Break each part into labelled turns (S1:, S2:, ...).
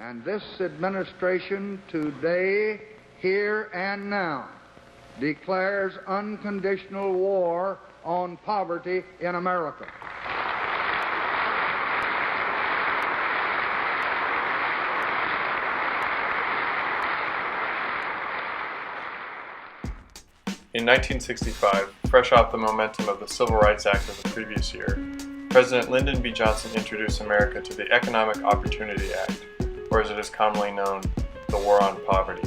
S1: And this administration today, here and now, declares unconditional war on poverty in America.
S2: In 1965, fresh off the momentum of the Civil Rights Act of the previous year, President Lyndon B. Johnson introduced America to the Economic Opportunity Act, or as it is commonly known, the War on Poverty.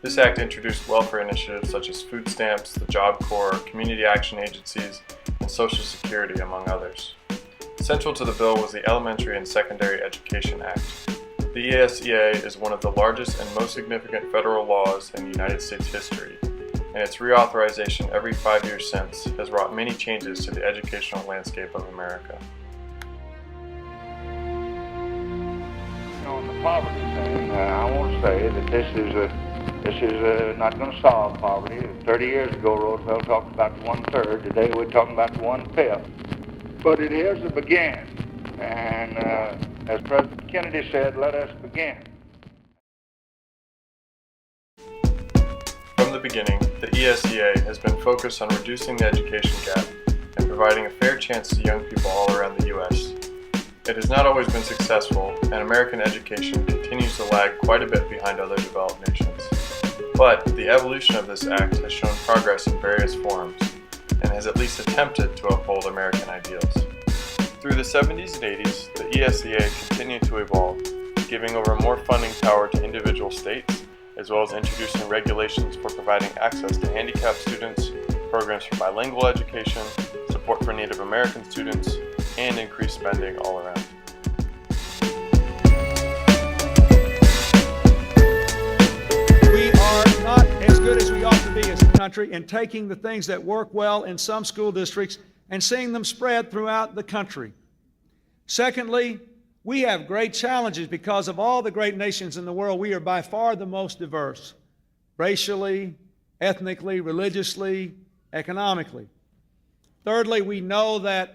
S2: This act introduced welfare initiatives such as food stamps, the Job Corps, community action agencies, and Social Security, among others. Central to the bill was the Elementary and Secondary Education Act. The ESEA is one of the largest and most significant federal laws in United States history, and its reauthorization every 5 years since has wrought many changes to the educational landscape of America.
S3: On the poverty thing, I want to say that this is not going to solve poverty. 30 years ago, Roosevelt talked about 1/3. Today, we're talking about 1/5. But it is a begin. And as President Kennedy said, let us begin.
S2: From the beginning, the ESEA has been focused on reducing the education gap and providing a fair chance to young people all around the U.S. It has not always been successful, and American education continues to lag quite a bit behind other developed nations. But the evolution of this act has shown progress in various forms, and has at least attempted to uphold American ideals. Through the 70s and 80s, the ESEA continued to evolve, giving over more funding power to individual states, as well as introducing regulations for providing access to handicapped students, programs for bilingual education, support for Native American students, and increased spending all around.
S4: We are not as good as we ought to be as a country in taking the things that work well in some school districts and seeing them spread throughout the country. Secondly, we have great challenges because of all the great nations in the world. We are by far the most diverse, racially, ethnically, religiously, economically. Thirdly, we know that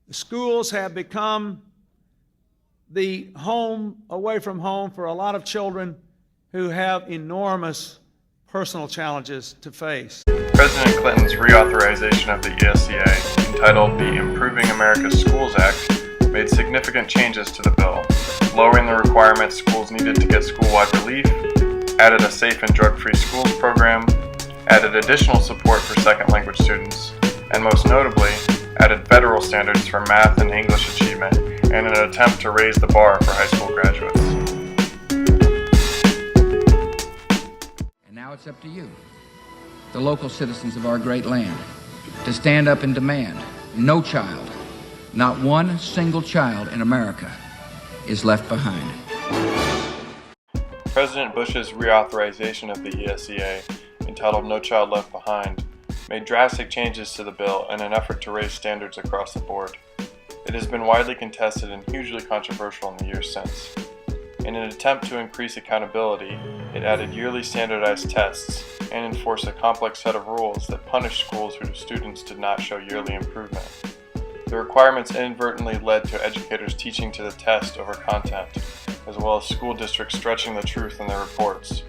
S4: the schools have become the home away from home for a lot of children who have enormous personal challenges to face.
S2: President Clinton's reauthorization of the ESEA, entitled the Improving America's Schools Act, made significant changes to the bill, lowering the requirements schools needed to get school-wide relief, added a safe and drug-free schools program, added additional support for second language students, and most notably, added federal standards for math and English achievement in an attempt to raise the bar for high school graduates.
S5: And now it's up to you, the local citizens of our great land, to stand up and demand no child, not one single child in America, is left behind.
S2: President Bush's reauthorization of the ESEA, entitled No Child Left Behind, made drastic changes to the bill in an effort to raise standards across the board. It has been widely contested and hugely controversial in the years since. In an attempt to increase accountability, it added yearly standardized tests and enforced a complex set of rules that punished schools whose students did not show yearly improvement. The requirements inadvertently led to educators teaching to the test over content, as well as school districts stretching the truth in their reports.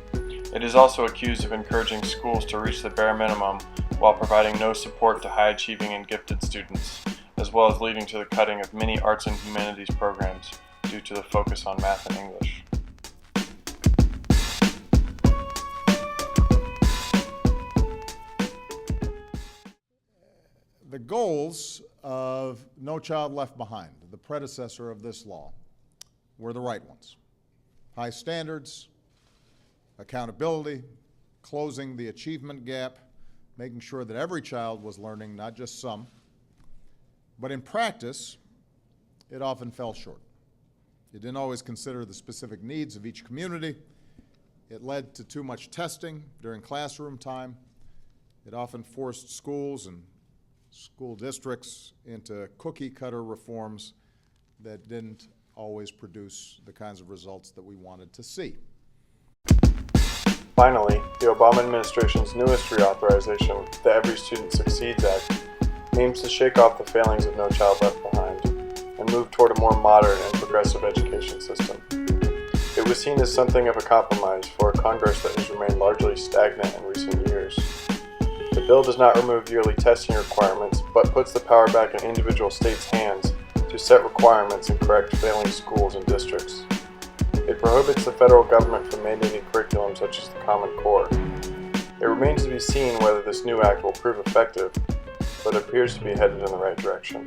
S2: It is also accused of encouraging schools to reach the bare minimum while providing no support to high-achieving and gifted students, as well as leading to the cutting of many arts and humanities programs due to the focus on math and English.
S6: The goals of No Child Left Behind, the predecessor of this law, were the right ones. High standards, accountability, closing the achievement gap, making sure that every child was learning, not just some. But in practice, it often fell short. It didn't always consider the specific needs of each community. It led to too much testing during classroom time. It often forced schools and school districts into cookie-cutter reforms that didn't always produce the kinds of results that we wanted to see.
S2: Finally, the Obama administration's newest reauthorization, the Every Student Succeeds Act, aims to shake off the failings of No Child Left Behind and move toward a more modern and progressive education system. It was seen as something of a compromise for a Congress that has remained largely stagnant in recent years. The bill does not remove yearly testing requirements, but puts the power back in individual states' hands to set requirements and correct failing schools and districts. It prohibits the federal government from mandating curriculum such as the Common Core. It remains to be seen whether this new act will prove effective, but it appears to be headed in the right direction.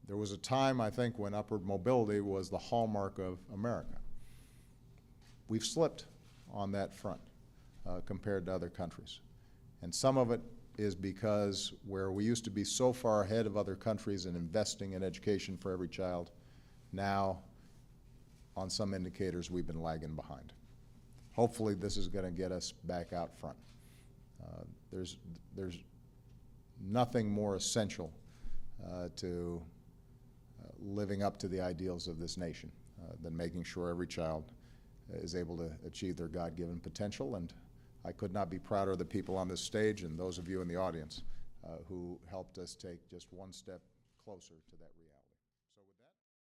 S6: There was a time, I think, when upward mobility was the hallmark of America. We've slipped on that front compared to other countries. And some of it is because where we used to be so far ahead of other countries in investing in education for every child, now, on some indicators, we've been lagging behind. Hopefully this is going to get us back out front. There's nothing more essential to living up to the ideals of this nation than making sure every child is able to achieve their God-given potential. And I could not be prouder of the people on this stage and those of you in the audience who helped us take just one step closer to that reality.